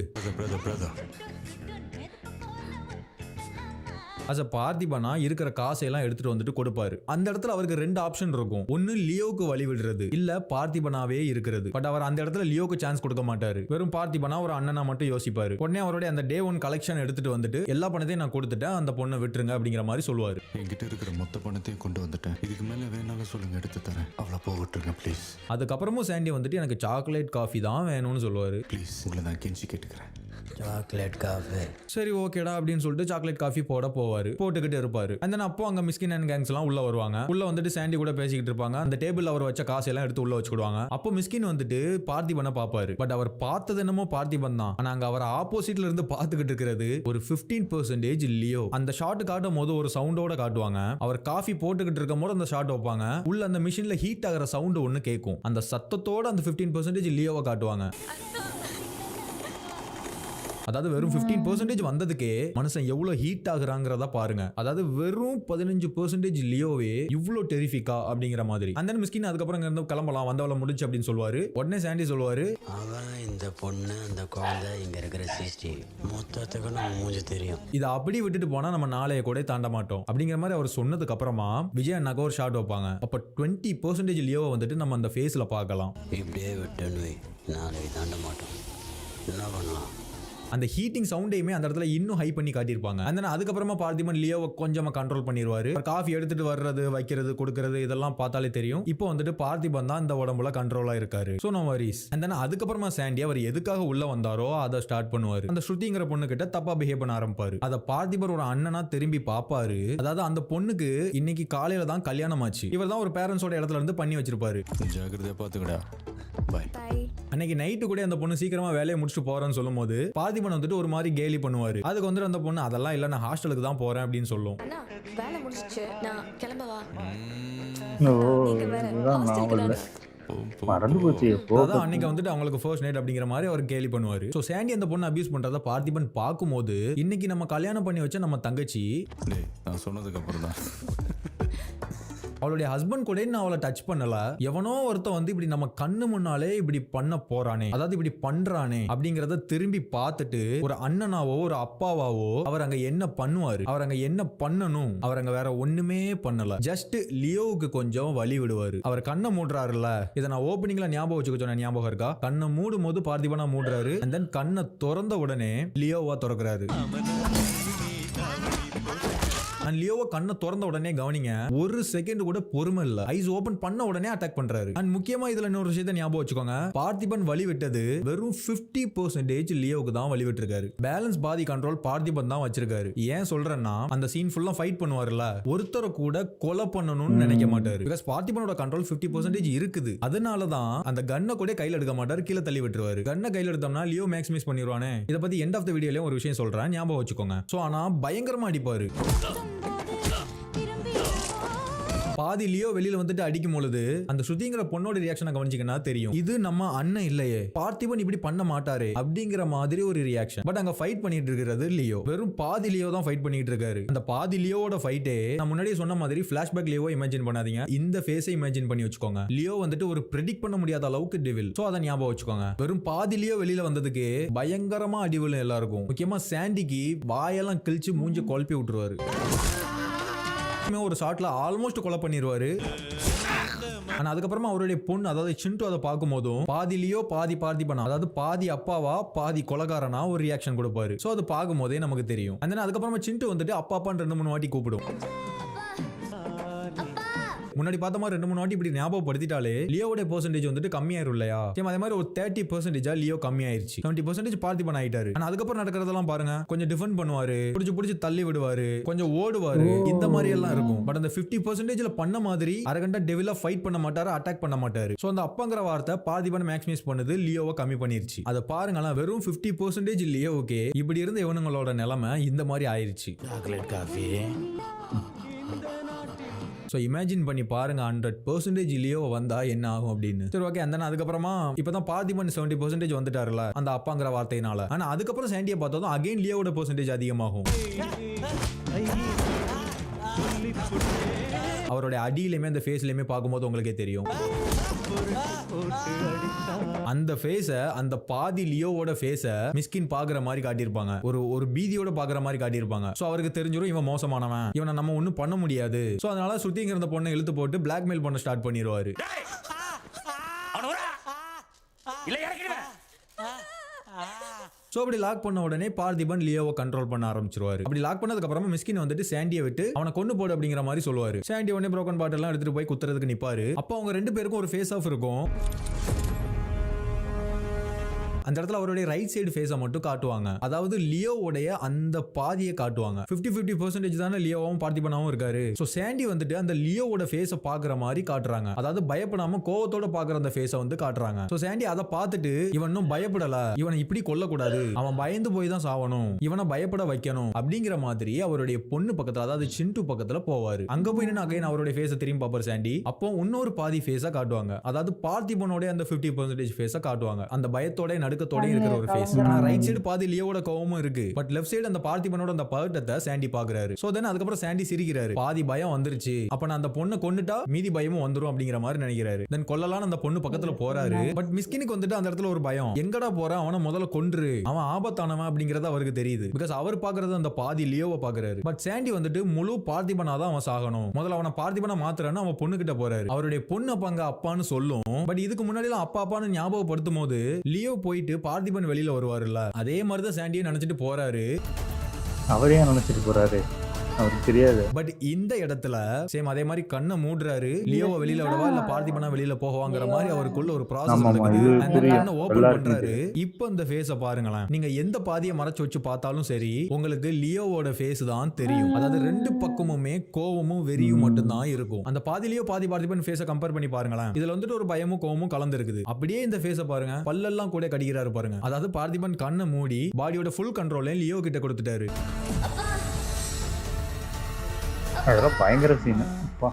அஸ் பார்த்திபனா இருக்கிற காசையெல்லாம் எடுத்துட்டு வந்துட்டு கொடுப்பாரு. அந்த இடத்துல அவருக்கு ரெண்டு ஆப்ஷன் இருக்கும், ஒன்னு லியோக்கு வழி விடுறது, இல்ல பார்த்திபனாவே இருக்கிறது. பட் அவர் அந்த இடத்துல லியோக்கு சான்ஸ் கொடுக்க மாட்டாரு, வெறும் பார்த்திபனா ஒரு அண்ணனா மட்டும் யோசிப்பாரு. உடனே அவருடைய அந்த டே 1 கலெக்ஷன் எடுத்துட்டு வந்துட்டு எல்லா பணத்தையும் நான் கொடுத்துட்டேன், அந்த பொண்ணை விட்டுருங்க அப்படிங்கிற மாதிரி சொல்லுவாரு. என்கிட்ட இருக்கிற மொத்த பணத்தையும் கொண்டு வந்துட்டேன், இதுக்கு மேல வேணாலும் சொல்லுங்க எடுத்து தரேன், அவ்வளோ போகட்டுருங்க ப்ளீஸ். அதுக்கப்புறமும் சாண்டி வந்துட்டு எனக்கு சாக்லேட் காஃபி தான் வேணும்னு சொல்லுவாரு. ப்ளீஸ் உங்களை நான் கெஞ்சி கேட்டுக்கிறேன். Chocolate coffee. சரி ஓகேடா அப்படின்னு சொல்லிட்டு சாக்லேட் காஃபி போட்டுக்கிட்டு இருப்பாரு. அந்த அப்போ அங்க மிஸ்கின் அண்ட் கேங்ஸ் எல்லாம் உள்ள வருவாங்க. உள்ள வந்துட்டு சாண்டி கூட பேசிக்கிட்டு இருப்பாங்க. அந்த டேபிள் அவர் வச்ச காசு எல்லாம் எடுத்து உள்ள வச்சுக்கிடுவாங்க. அப்போ மிஸ்கின் வந்துட்டு பார்த்திபனை பாப்பாரு. பட் அவர் பார்த்தது என்னமோ பார்த்திபன் தான், ஆனா அங்க அவர் ஆப்போசிட்ல இருந்து பாத்துக்கிட்டு இருக்கிறது ஒரு 15% லியோ. அந்த ஷாட் காட்டும் போது ஒரு சவுண்டோட காட்டுவாங்க. அவர் காஃபி போட்டுக்கிட்டு இருக்கும் போது அந்த ஷாட் வைப்பாங்க. உள்ள அந்த மிஷின்ல ஹீட் ஆகிற சவுண்ட் ஒன்னு கேட்கும். அந்த சத்தத்தோட அந்த 15% லியோவை காட்டுவாங்க. அதாவது வெறும் 15% வந்ததுக்கே மனுஷன் எவ்வளவு ஹீட் ஆகுறாங்கிறத பாருங்க. அதாவது வெறும் 15% லியோவே இவ்வளவு டெரிஃபிக்கா அப்படிங்கிற மாதிரி. அந்த மிஸ்கின் அதுக்கப்புறம் இருந்து கிளம்பலாம், வந்தவள முடிச்சு அப்படின்னு சொல்லுவாரு. உடனே சாண்டி சொல்லுவாரு, அவன் இந்த பொண்ணு அந்த குழந்தை இங்க இருக்கிற சிஸ்டி மொத்தத்துக்கு நம்ம மூஞ்சி தெரியும், இதை அப்படி விட்டுட்டு போனா நம்ம நாளைய கூட தாண்ட மாட்டோம் அப்படிங்கிற மாதிரி அவர் சொன்னதுக்கு அப்புறமா விஜய் அண்ணாக்கு ஒரு ஷாட் வைப்பாங்க. அப்ப 20% லியோவை வந்துட்டு நம்ம அந்த ஃபேஸ்ல பார்க்கலாம். இப்படியே விட்டுன்னு நாளைக்கு தாண்ட மாட்டோம், என்ன பண்ணலாம். அந்த ஹீட்டிங் சவுண்டையுமே அந்த இடத்துல இன்னும் ஹை பண்ணி காட்டியிருப்பாங்க. அந்த அதுக்கப்புறமா பார்த்திபன் லியோவை கொஞ்சமா கண்ட்ரோல் பண்ணிடுவாரு. காஃபி எடுத்துட்டு வர்றது, வைக்கிறது, கொடுக்கறது இதெல்லாம் பார்த்தாலே தெரியும் இப்போ வந்துட்டு பார்த்திபன் தான் இந்த உடம்புல கண்ட்ரோலா இருக்காரு. So no worries. அண்ட் அதுக்கப்புறமா சாண்டி அவர் எதுக்காக உள்ள வந்தாரோ அதை ஸ்டார்ட் பண்ணுவாரு. அந்த ஸ்ருதிங்கிற பொண்ணு கிட்ட தப்பா பிஹேவ் பண்ண ஆரம்பிப்பாரு. அதை பார்த்திபன் ஒரு அண்ணனா திரும்பி பாப்பாரு. அதாவது அந்த பொண்ணுக்கு இன்னைக்கு காலையில தான் கல்யாணம் ஆச்சு. இவர் தான் ஒரு பேரண்ட்ஸோட இடத்துல இருந்து பண்ணி வச்சிருப்பாரு. ஜாக்கிரதையா பாத்துக்கடா. பை. அன்னைக்கு நைட்டு கூட அந்த பொண்ணு சீக்கிரமா வேலையை முடிச்சுட்டு போறேன்னு சொல்லும் போது பார்த்திபன் வந்துட்டு ஒரு மாதிரி கேலி பண்ணுவாரு. அதுக்கு வந்துட்டு அந்த பொண்ணு அதெல்லாம் இல்ல, நான் ஹாஸ்டலுக்கு தான் போறேன் அப்படின்னு சொல்லும். வேலை முடிஞ்சிச்சு, நான் கிளம்பவா? மறந்து போச்சு. அன்னைக்கு வந்துட்டு அவங்களுக்கு ஃபர்ஸ்ட் நைட் அப்படிங்கிற மாதிரி அவர் கேலி பண்ணுவாரு. சோ சாண்டி அந்த பொண்ணு அபியூஸ் பண்றத பார்த்திபன் பார்க்கும்போது இன்னைக்கு நம்ம கல்யாணம் பண்ணி வச்ச நம்ம தங்கச்சி நான் சொன்னதுக்கு அப்புறம் தான் அவளுடைய ஹஸ்பண்ட் கூட நான் அவளை டச் பண்ணல, எவனோ ஒருத்தன் வந்து இப்படி நம்ம கண்ணு முன்னாலே இப்படி பண்ண போறானே, அதாவது இப்படி பண்றானே அப்படிங்கறத திரும்பி பார்த்துட்டு ஒரு அண்ணனாவோ ஒரு அப்பாவாவோ அவர் அங்க என்ன பண்ணுவாரு, அவர் அங்க என்ன பண்ணணும், அவர் அங்க வேற ஒண்ணுமே பண்ணல. ஜஸ்ட் லியோவுக்கு கொஞ்சம் வழி விடுவாரு. அவர் கண்ணை மூடுறாருல, இதை நான் ஓப்பனிங்ல ஞாபகம் வச்சுக்க சொன்ன ஞாபகம் இருக்கா? கண்ணை மூடும் போது பார்த்திபனா மூடுறாரு, அண்ட் தென் கண்ணை திறந்த உடனே லியோவா திறக்கிறாரு. லியோவை கண்ணை திறந்த உடனே கவனிங்க, ஒரு செகண்ட் கூட பொறுமை இல்ல, ஐஸ் ஓபன் பண்ண உடனே அட்டாக் பண்றாரு. அண்ட் முக்கியமா இதுல இன்னொரு விஷயத்தை ஞாபகம் வச்சுக்கோங்க, பார்த்திபன் வழி விட்டது வெறும் 50% லியோவுக்கு தான் வழி விட்டுருக்காரு. பேலன்ஸ் பாதி கண்ட்ரோல் பார்த்திபன் தான் வச்சிருக்காரு. ஏன் சொல்றேன்னா அந்த சீன் ஃபுல்லா ஃபைட் பண்ணுவாருல, ஒருத்தரை கூட கொலை பண்ணணும்னு நினைக்க மாட்டாரு. பிகாஸ் பார்த்திபனோட கண்ட்ரோல் 50% இருக்குது. அதனாலதான் அந்த கன்னை கூட கையில எடுக்க மாட்டாரு, கீழே தள்ளி விட்டுருவாரு. கன்னை கையில எடுத்தோம்னா லியோ மேக்ஸிமைஸ் பண்ணிடுவானே. இதை பத்தி எண்ட் ஆஃப் த வீடியோலயும் ஒரு விஷயம் சொல்றேன், ஞாபகம் வச்சுக்கோங்க. சோ ஆனா பயங்கரமா அடிப்பாரு. பாதி லியோ வெளியில வந்துட்டு அடிக்கும் பொழுது அந்த ஸ்ருதிங்கிற பொண்ணோட ரியாக்ஷனை கவனிச்சிங்கன்னா தெரியும், இது நம்ம அண்ணன் இல்லையே, பார்த்திபன் இப்படி பண்ண மாட்டாரு அப்படிங்கிற மாதிரி ஒரு ரியாக்ஷன். பட் அங்க ஃபைட் பண்ணிட்டு இருக்கிறது லியோ. வெறும் பாதி லியோ தான் ஃபைட் பண்ணிட்டு இருக்காரு. அந்த பாதி லியோவோட ஃபைட்டே நான் முன்னாடியே சொன்ன மாதிரி ஃபிளாஷ்பேக் லியோவை இமேஜின் பண்ணாதீங்க, இந்த ஃபேஸை இமேஜின் பண்ணி வச்சுக்கோங்க. லியோ வந்துட்டு ஒரு பிரெடிக்ட் பண்ண முடியாத அளவுக்கு டெவில். சோ அதை ஞாபகம் வச்சுக்கோங்க. வெறும் பாதி லியோ வெளியில வந்ததுக்கு பயங்கரமா அடிவிலும் எல்லாருக்கும். முக்கியமா சாண்டிக்கு வாயெல்லாம் கிழிச்சு மூஞ்சி குழப்பி விட்டுருவாரு. ஒரு ஷாட்ல ஆல்மோஸ்ட் கொலை பண்ணிடுவாரு. ஆனா அதுக்கப்புறமா அவருடைய பொண்ணு அதாவது சிண்டு அதை பார்க்கும் போதும் பாதி லியோ பாதி பார்த்திபனா, அதாவது பாதி அப்பாவா பாதி கொலைகாரனா ஒரு ரியாக்ஷன் கொடுப்பாரு. சோ அது பார்க்கும் போதே நமக்கு தெரியும். அதுக்கப்புறமா சிண்டு வந்துட்டு அப்பா அப்பான்னு 2-3 வாட்டி கூப்பிடும். முன்னாடி பார்த்த மாதிரி 2-3 வாட்டி இப்படி ஞாபகப்படுத்திட்டாலே லியோவோட பெர்சன்டேஜ் வந்துட்டு கம்மியாயிரும் இல்லையா? அதே மாதிரி ஒரு 30% லியோ கம்மியாயிருச்சு. 70% பார்த்திபன் ஆயிட்டாரு. ஆனா அதுக்கப்புறம் நடக்கிறதெல்லாம் பாருங்க, கொஞ்சம் டிஃபெண்ட் பண்ணுவாரு, புடிச்சு தள்ளி விடுவாரு, கொஞ்சம் ஓடுவாரு, இந்த மாதிரி எல்லாம் இருக்கும். பட் அந்த 50%ல பண்ண மாதிரி அரகண்டா டெவிலா ஃபைட் பண்ண மாட்டாரு, அட்டாக் பண்ண மாட்டாரு. சோ அந்த அப்பங்கிற வார்த்தை பார்த்திபன் மேக்ஸிமைஸ் பண்ணுது, லியோவை கம்மி பண்ணிருச்சு. அதை பாருங்களேன், வெறும் 50% லியோவுக்கு இப்படி இருந்த இவனுங்களோட நிலைமை இந்த மாதிரி ஆயிருச்சு. Chocolate coffee. ஸோ இமேஜின் பண்ணி பாருங்க 100% லியோ வந்தா என்ன ஆகும் அப்படின்னு. சரி ஓகே, அந்த அதுக்கப்புறமா இப்பதான் பார்த்திபன் 70% வந்துட்டாருல அந்த அப்பாங்கிற வார்த்தையினால. ஆனா அதுக்கப்புறம் சாண்டியை பார்த்ததும் அகைன் லியோவோட பெர்சன்டேஜ் அதிகமாகும். அவருடைய அடியிலுமே அந்த ஃபேஸ்லயுமே பார்க்கும்போது உங்களுக்கே தெரியும். அந்த ஃபேஸ, அந்த பாதி லியோவோட ஃபேஸ மிஸ்கின் பாக்குற மாதிரி காட்டியிருப்பாங்க, ஒரு பீதியோட பாக்குற மாதிரி காட்டியிருப்பாங்க. சோ அவருக்கு தெரிஞ்சிரும் இவன் மோசமானவன், இவனை நம்ம ஒன்னும் பண்ண முடியாது. சோ அதனால ஸ்ருதிங்கிற பொண்ணை இழுத்து போட்டு பிளாக்மெயில் பண்ண ஸ்டார்ட் பண்ணிடுவாரு. சோ அப்படி லாக் பண்ண உடனே பார்த்திபன் லியோவை கண்ட்ரோல் பண்ண ஆரம்பிச்சிருவாரு. அப்படி லாக் பண்ணதுக்கு அப்புறமா மிஸ்கின் வந்துட்டு சாண்டியை விட்டு அவனை கொண்டு போடு அப்படிங்கிற மாதிரி சொல்லுவாரு. சாண்டி உடனே broken பாட்டில் எல்லாம் எடுத்துட்டு போய் குத்துறதுக்கு நிப்பாரு. அப்ப அவங்க 2 பேருக்கும் ஒரு ஃபேஸ் ஆஃப் இருக்கும். அந்த இடத்துல அவருடைய ரைட் சைடு ஃபேஸை மட்டும் காட்டுவாங்க, அதாவது லியோவுடைய அந்த பாதியை காட்டுவாங்க. 50% தானே லியோவும் பார்த்திபனாவும் இருக்காரு. சோ சாண்டி வந்துட்டு அந்த லியோவோட ஃபேஸை பாக்குற மாதிரி காட்டுறாங்க, அதாவது பயப்படாம கோவத்தோட பாக்குற அந்த ஃபேஸை வந்து காட்டுறாங்க. சோ சாண்டி அதை பார்த்துட்டு இவன் இன்னும் பயப்படல, இவனை இப்படி கொல்லக்கூடாது, அவன் பயந்து போய் தான் சாவணும், இவனை பயப்பட வைக்கணும் அப்படிங்கிற மாதிரி அவருடைய பொண்ணு பக்கத்துல, அதாவது சிண்டு பக்கத்துல போவாரு. அங்க போய் நின்று அகைன் அவருடைய ஃபேஸை திரும்பி பாப்பாரு சாண்டி. அப்போ இன்னொரு பாதி ஃபேஸை காட்டுவாங்க, அதாவது பார்த்திபனோட அந்த 50% ஃபேஸை காட்டுவாங்க, அந்த பயத்தோட நடுக்கத்தோட இருக்கிற ஒரு ஃபேஸ். ஆனா ரைட் சைடு பாதி லியோவோட கோவமும் இருக்கு, பட் லெஃப்ட் சைடு அந்த பார்த்திபனோட அந்த பதட்டத்தை சாண்டி பாக்குறாரு. சோ தென் அதுக்கப்புறம் சாண்டி சிரிக்கிறாரு, பாதி பயம் வந்துருச்சு, அப்ப நான் அந்த பொண்ணை கொன்னுட்டா மீதி பயமும் வந்துரும் அப்படிங்கிற மாதிரி நினைக்கிறாரு. தென் கொல்லலாம் அந்த பொண்ணு பக்கத்துல போறாரு. பட் மிஸ்கினுக்கு வந்துட்டு அந்த இடத்துல ஒரு பயம், எங்கடா போறான், அவனை முதல்ல கொன்று, அவன் ஆபத்தானவன் அப்படிங்கறது அவருக்கு தெரியுது. பிகாஸ் அவர் பாக்குறது அந்த பாதி லியோவை பாக்குறாரு. பட் சாண்டி வந்துட்டு முழு பார்த்திபனா தான் அவன் சாகணும், முதல்ல அவனை பார்த்திபனா மாத்துறான்னு அவன் பொண்ணு கிட்ட போறாரு. அவருடைய பொண்ணு அப்பாங்க அப்பான்னு சொல்லும். பட் இதுக்கு முன்னாடி அப்பா அப்பான்னு ஞாபகப்படுத்தும் போது லியோ போயிட்டு பார்த்திபன் வெளியில வருவாருல்ல, அதே மாதிரிதான் சாண்டியை நினைச்சிட்டு போறாரு. அவரே நினைச்சிட்டு போறாரு, அவருக்கு தெரியாது. பட் இந்த இடத்துல சேம் அதே மாதிரி கண்ணை மூடுறாரு, லியோவை வெளியில விடவா இல்ல பார்த்திபனா வெளியில போகவாங்கிற மாதிரி அவருக்குள்ள ஒரு ப்ராசஸ் நடக்குது. அந்த கண்ணை ஓபன் பண்றாரு. இப்போ இந்த ஃபேஸை பாருங்களேன், நீங்க எந்த பாதியை மறைச்சு வச்சு பார்த்தாலும் சரி உங்களுக்கு லியோவோட ஃபேஸ் தான் தெரியும். அதாவது 2 பக்கமுமே கோவமும் வெறியும் மட்டும் தான் இருக்கும். அந்த பாதி லியோ பாதி பார்த்திபன் ஃபேஸை கம்பேர் பண்ணி பாருங்களேன், இதுல வந்துட்டு ஒரு பயமும் கோவமும் கலந்து இருக்குது. அப்படியே இந்த ஃபேஸை பாருங்க, பல்லெல்லாம் கூட கடிக்கிறாரு பாருங்க. அதாவது பார்த்திபன் கண்ணை மூடி பாடியோட ஃபுல் கண்ட்ரோலை லியோ கிட்ட கொடுத்துட்டாரு. அதெல்லாம் பயங்கர சீன்.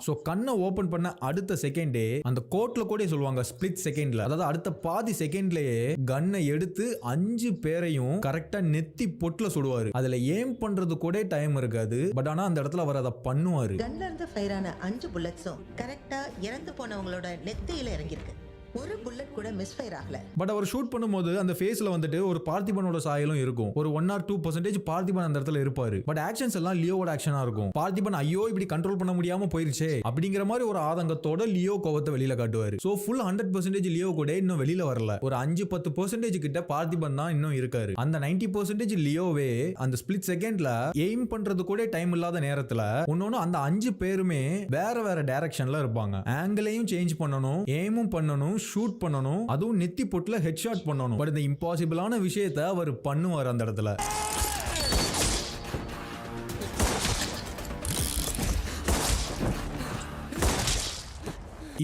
சோ கண்ணை ஓபன் பண்ண அடுத்த செகண்டே அந்த கோட்ல கூட சொல்லுவாங்க ஸ்பிளிட் செகண்ட்ல, அதாவது அடுத்த பாதி செகண்ட்லயே கன்னை எடுத்து 5 பேரையும் கரெக்டா நெத்தி பொட்டுல சுடுவாரு. அதுல ஏம் பண்றது கூட டைம் இருக்காது, பட் ஆனா அந்த இடத்துல அவர் அதை பண்ணுவாரு. கன்ல இருந்து ஃபயர் ஆன 5 புல்லட்ஸும் கரெக்டா இறந்து போனவங்களோட நெத்தியில இறங்கிருக்கு, ஒரு புல்லட் கூட மிஸ் ஃபயர் ஆகல. பட் அவர் ஷூட் பண்ணும்போது அந்த ஃபேஸ்ல வந்துட்டு ஒரு பார்த்திபனோட சாயலும் இருக்கும், ஒரு 1 or 2% பார்த்திபன் அந்த இடத்துல இருப்பாரு. பட் ஆக்ஷன்ஸ் எல்லாம் லியோவோட ஆக்ஷனா இருக்கும். பார்த்திபன் ஐயோ இப்படி கண்ட்ரோல் பண்ண முடியாம போயிருச்சே அப்படிங்கிற மாதிரி ஒரு ஆதங்கத்தோட லியோ கோவத்தை வெளியில காட்டுவாரு. சோ ஃபுல் 100% லியோ கூட இன்னும் வெளியில வரல, ஒரு 5-10% கிட்ட பார்த்திபன் தான் இன்னும் இருக்காரு. அந்த 90% லியோவே அந்த ஸ்பிளிட் செகண்ட்ல எய்ம் பண்றது கூட டைம் இல்லாத நேரத்துல இன்னொன்னு அந்த 5 பேருமே வேற வேற டைரக்ஷன்ல இருப்பாங்க. ஆங்கிளையும் சேஞ்ச் பண்ணணும், எய்மும் பண்ணணும், ஷூட் பண்ணணும், அதுவும் நெத்தி பொட்டுல ஹெட் ஷாட் பண்ணணும். பட் இந்த இம்பாசிபிளான விஷயத்தை அவர் பண்ணுவார் அந்த இடத்துல.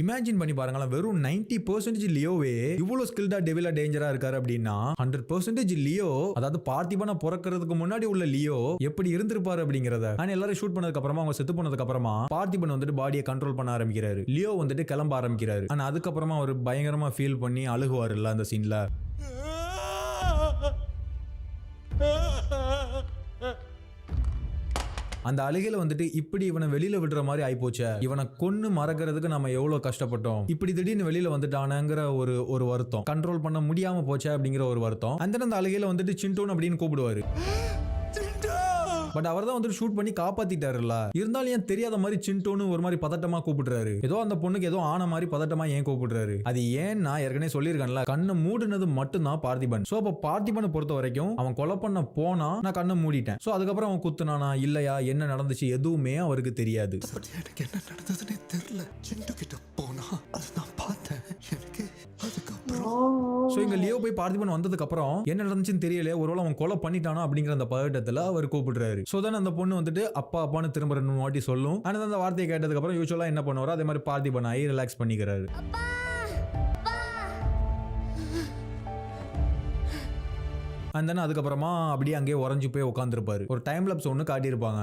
இமேஜின் பண்ணி பாருங்களேன், வெறும் 90% லியோவே இவ்வளவு ஸ்கில்டா டெவிலா டேஞ்சரா இருக்காரு அப்படின்னா 100% லியோ, அதாவது பார்த்திபனா பிறக்கிறதுக்கு முன்னாடி உள்ள லியோ எப்படி இருந்திருப்பாரு அப்படிங்கறத. ஆனா எல்லாரும் ஷூட் பண்ணதுக்கு அப்புறமா, அவங்க செத்து போனதுக்கு அப்புறமா பார்த்திபன் வந்துட்டு பாடியை கண்ட்ரோல் பண்ண ஆரம்பிக்கிறாரு. லியோ வந்துட்டு கிளம்ப ஆரம்பிக்கிறாரு. ஆனா அதுக்கப்புறமா அவர் பயங்கரமா ஃபீல் பண்ணி அழுகுவாரு இல்ல அந்த சீன்ல. அந்த அழுகையில வந்துட்டு இப்படி இவனை வெளியில விடுற மாதிரி ஆயிப்போச்சே, இவனை கொன்னு மறக்கிறதுக்கு நம்ம எவ்வளவு கஷ்டப்பட்டோம், இப்படி திடீர்னு வெளியில வந்துட்டானுங்கிற ஒரு வருத்தம், கண்ட்ரோல் பண்ண முடியாம போச்சே அப்படிங்கிற ஒரு வருத்தம். அந்த அழுகையில வந்துட்டு சிண்டோன் அப்படின்னு கூப்பிடுவாரு. பட் அவர் தான் வந்துட்டு ஷூட் பண்ணி காப்பாத்திட்டாருல்ல, இருந்தாலும் ஏன் தெரியாத மாதிரி சிண்டோன்னு ஒரு மாதிரி பதட்டமா கூப்பிடுறாரு. ஏதோ அந்த பொண்ணுக்கு ஏதோ ஆன மாதிரி பதட்டமா ஏன் கூப்பிடுறாரு? அது ஏன்னா ஏற்கனவே சொல்லியிருக்கேன்ல, கண்ணை மூடுனது மட்டும்தான் பார்த்திபன். சோ அப்ப பார்த்திபனை பொறுத்த வரைக்கும் அவன் கொலை பண்ண போனா நான் கண்ணை மூடிட்டேன். சோ அதுக்கப்புறம் அவன் குத்துனானா இல்லையா, என்ன நடந்துச்சு எதுவுமே அவருக்கு தெரியாது. எனக்கு என்ன நடந்ததுன்னே தெரியல. சிண்டு கிட்ட போனா அது நான் பார்த்தேன். எனக்கு அதுக்கப்புறம் சோ இங்க லியோ போய் பார்த்திபன் வந்ததுக்கு அப்புறம் என்ன நடந்துச்சுன்னு தெரியல, ஒருவேளை அவன் கொலை பண்ணிட்டானா அப்படிங்கிற அந்த பதட்டத்துல அவர் கூப்பிடுறாரு. சோ தான் அந்த பொண்ணு வந்துட்டு அப்பா அப்பான்னு திரும்ப 2 வாட்டி சொல்லும். ஆனா அந்த வார்த்தையை கேட்டதுக்கு அப்புறம் யூசுவலா என்ன பண்ணுவாரோ அதே மாதிரி பார்த்திபன் ஆகி ரிலாக்ஸ் பண்ணிக்கிறாரு. அந்த அதுக்கப்புறமா அப்படியே அங்கேயே உறைஞ்சு போய் உட்காந்துருப்பாரு. ஒரு டைம் லாப்ஸ் ஒன்று காட்டியிருப்பாங்க.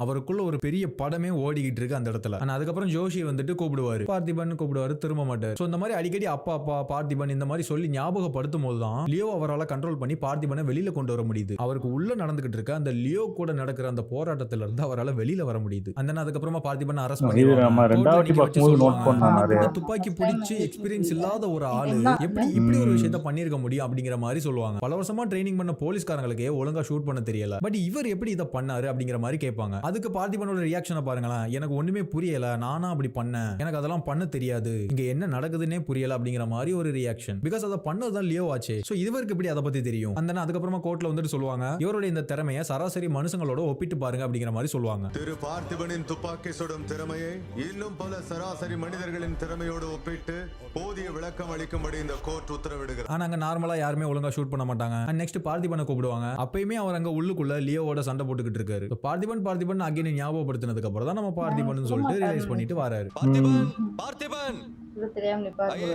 அவருக்குள்ள ஒரு பெரிய படமே ஓடிக்கிட்டு இருக்கு அந்த இடத்துல. ஆனா அதுக்கப்புறம் ஜோஷி வந்துட்டு கூப்பிடுவாரு, பார்த்திபன் கூப்பிடுவாரு, திரும்ப மாட்டாரு. சோ இந்த மாதிரி அடிக்கடி அப்பா அப்பா பார்த்திபன் இந்த மாதிரி சொல்லி ஞாபகப்படுத்தும் போதுதான் லியோ அவரால் கண்ட்ரோல் பண்ணி பார்த்திபனை வெளியில கொண்டு வர முடியுது. அவருக்கு உள்ள நடந்துகிட்டு இருக்க அந்த லியோ கூட நடக்கிற அந்த போராட்டத்துல இருந்து அவரால் வெளியில வர முடியுது. அந்த அதுக்கப்புறமா பார்த்திபன் அரெஸ்ட் பண்ணிடுவாங்க. துப்பாக்கி பிடிச்சு எக்ஸ்பீரியன்ஸ் இல்லாத ஒரு ஆளு எப்படி இப்படி ஒரு விஷயத்த பண்ணிருக்க முடியும் அப்படிங்கிற மாதிரி சொல்லுவாங்க. பல வருஷமா ட்ரைனிங் பண்ண போலீஸ்காரங்களுக்கே ஒழுங்கா ஷூட் பண்ண தெரியல, பட் இவர் எப்படி இதை பண்ணாரு அப்படிங்கிற மாதிரி கேட்பாங்க. அதுக்கு பார்த்திபனோட ரியாக்ஷனை பாருங்களேன், எனக்கு ஒண்ணுமே புரியல, நானா அப்படி பண்ணேன், எனக்கு அதெல்லாம் பண்ண தெரியாது, இங்க என்ன நடக்குதுன்னே புரியல அப்படிங்கிற மாதிரி ஒரு ரியாக்ஷன். பிகாஸ் அதை பண்ணதுதான் லியோ ஆச்சு. சோ இவருக்கு எப்படி அதை பத்தி தெரியும்? அந்த அதுக்கப்புறமா கோர்ட்ல வந்துட்டு சொல்லுவாங்க, இவரோட இந்த திறமையை சராசரி மனுஷங்களோட ஒப்பிட்டு பாருங்க அப்படிங்கிற மாதிரி சொல்லுவாங்க. திரு பார்த்திபனின் துப்பாக்கி சுடும் திறமையை இன்னும் பல சராசரி மனிதர்களின் திறமையோடு ஒப்பிட்டு போதிய விளக்கம் அளிக்கும்படி இந்த கோர்ட் உத்தரவிடுகிறது. ஆனா அங்க நார்மலா யாருமே ஒழுங்கா ஷூட் பண்ண மாட்டாங்க. நெக்ஸ்ட் பார்த்திபனை கூப்பிடுவாங்க. அப்பயுமே அவர் அங்க உள்ளுக்குள்ள லியோவோட சண்டை போட்டுக்கிட்டு இருக்காரு. பார்த்திபன் அகைன் ஞாபகப்படுத்தினதுக்கு அப்புறம் தான் நம்ம பார்த்திபன் சொல்லிட்டு ரிலைஸ் பண்ணிட்டு வராரு. பார்த்திபன் தெரியாம நிப்பாட்டு.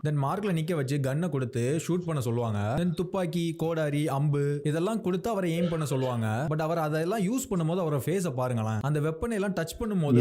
தென் மார்க்ல நிக்க வச்சு கன்னை கொடுத்து ஷூட் பண்ண சொல்லுவாங்க. தென் துப்பாக்கி, கோடாரி, அம்பு இதெல்லாம் கொடுத்து அவரை எய்ம் பண்ண சொல்லுவாங்க. பட் அவர் அதெல்லாம் யூஸ் பண்ணும்போது அவரோட ஃபேஸை பாருங்களேன், அந்த வெப்பனை எல்லாம் டச் பண்ணும்போது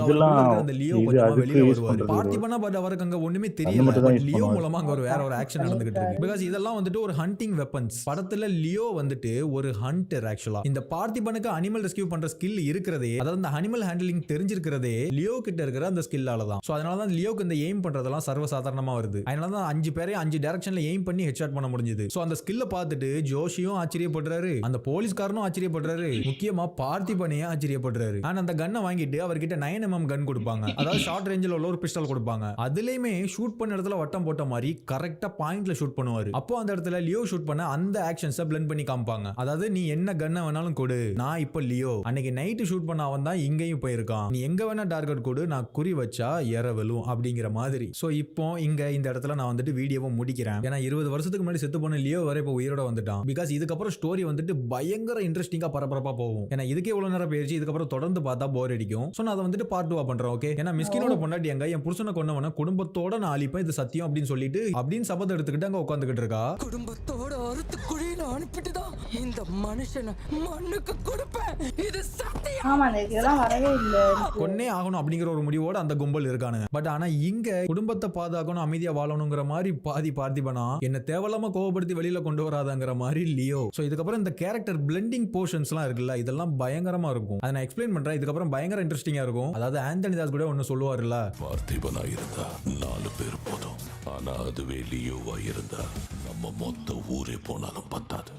அந்த லியோ கொஞ்சம் வெளியில வருவாரு. பார்த்திபனா பட் அவருக்கு அங்க ஒண்ணுமே தெரியல. பட் லியோ மூலமா அங்க ஒரு வேற ஒரு ஆக்ஷன் நடந்துகிட்டு இருக்கு. பிகாஸ் இதெல்லாம் வந்துட்டு ஒரு ஹண்டிங் வெப்பன்ஸ். படத்துல லியோ வந்துட்டு ஒரு ஹண்டர். ஆக்சுவலா இந்த பார்த்திபனுக்கு அனிமல் ரெஸ்கியூ பண்ற ஸ்கில் இருக்கிறதே, அதாவது இந்த அனிமல் ஹேண்டலிங் தெரிஞ்சிருக்கிறதே லியோ கிட்ட இருக்கிற அந்த ஸ்கில்லால தான். சோ அதனால தான் லியோக்கு இந்த எய்ம் பண்றதெல்லாம் சர்வசாதாரணமா வருது. அதனால தான் 5 பேரை 5 டைரக்ஷன்ல எய்ம் பண்ணி ஹெட்ஷாட் பண்ண முடிஞ்சது. சோ அந்த ஸ்கில்ல பார்த்துட்டு ஜோஷியும் ஆச்சரியப்படுறாரு, அந்த போலீஸ்காரனும் ஆச்சரியப்படுறாரு, முக்கியமா பார்த்திபனையும் ஆச்சரியப்படுறாரு. ஆனா அந்த கன்னை வாங்கிட்டு அவர்கிட்ட 9mm கன் கொடுப்பாங்க, அதாவது ஷார்ட் ரேஞ்சில் உள்ள ஒரு பிஸ்டல் கொடுப்பாங்க. அதுலயுமே ஷூட் பண்ண இடத்துல வட்டம் போட்ட மாதிரி கரெக்டா பாயிண்ட்ல ஷூட் பண்ணுவாரு. அப்போ அந்த இடத்துல லியோ ஷூட் பண்ண அந்த ஆக்ஷன்ஸை பிளெண்ட் பண்ணி காமிப்பாங்க. அதாவது நீ என்ன கன்னை வேணாலும் கொடு, நான் இப்ப லியோ, அன்னைக்கு நைட்டு ஷூட் பண்ண அவன் தான் இங்கேயும் போயிருக்கான், நீ எங்க வேணா டார்கெட் கொடு, நான் குறி வச்சா எறவலும் அப்படிங்கிற மாதிரி. சோ இப்போ இங்க இந்த இடத்துல நான் வந்துட்டு வீடியோவை முடிக்கிறேன். ஏன்னா 20 வருஷத்துக்கு முன்னாடி செத்து போன லியோ வரை இப்போ உயிரோட வந்துட்டான். பிகாஸ் இதுக்கப்புறம் ஸ்டோரி வந்துட்டு பயங்கர இன்ட்ரெஸ்டிங்கா பரபரப்பா போகும். ஏன்னா இதுக்கே இவ்வளவு நேரம் போயிருச்சு, இதுக்கப்புறம் தொடர்ந்து பார்த்தா போர் அடிக்கும். சோ நான் அதை வந்துட்டு பார்ட் 2 பண்றேன். ஓகே, ஏன்னா மிஸ்கினோட பொண்டாட்டி அங்க என் புருஷனை கொன்னவன குடும்பத்தோட நான் அழிப்பேன், இது சத்தியம் அப்படின்னு சொல்லிட்டு அப்படின்னு சபதம் எடுத்துக்கிட்டு அங்க உட்காந்துக்கிட்டு இருக்கா. குடும்பத்தோட அறுத்து குழியில அனுப்பிட்டு தான் இந்த மனுஷனை மண்ணுக்கு கொடுப்பேன், இது சத்தியம். ஆமா, இதெல்லாம் வரவே இல்ல, கொன்னே ஆகணும் அப்படிங்கிற ஒரு முடிவோட அந்த கும்பல் இருக்கானுங்க. பட் ஆனா இங்க குடும்பத்தை பாதுகாக்கணும், அமைதியா வாழணுங்கிற மாதிரி பாதி பார்த்திபனா என்ன தேவையில்லாம கோவப்படுத்தி வெளியில கொண்டு வராதங்கிற மாதிரி லியோ. சோ இதுக்கப்புறம் இந்த கேரக்டர் பிளெண்டிங் போர்ஷன்ஸ்லாம் இருக்குல்ல, இதெல்லாம் பயங்கரமா இருக்கும். அதை நான் எக்ஸ்பிளைன் பண்றேன், இதுக்கப்புறம் பயங்கர இன்ட்ரெஸ்டிங்கா இருக்கும். அதாவது ஆந்தனி தாஸ் கூட ஒன்னு சொல்லுவாருல்ல, பார்த்திபனா இருந்தா 4 பேர் போதும், ஆனா அதுவே லியோவா இருந்தா நம்ம மொத்த ஊரே போனாலும் பத்தாது.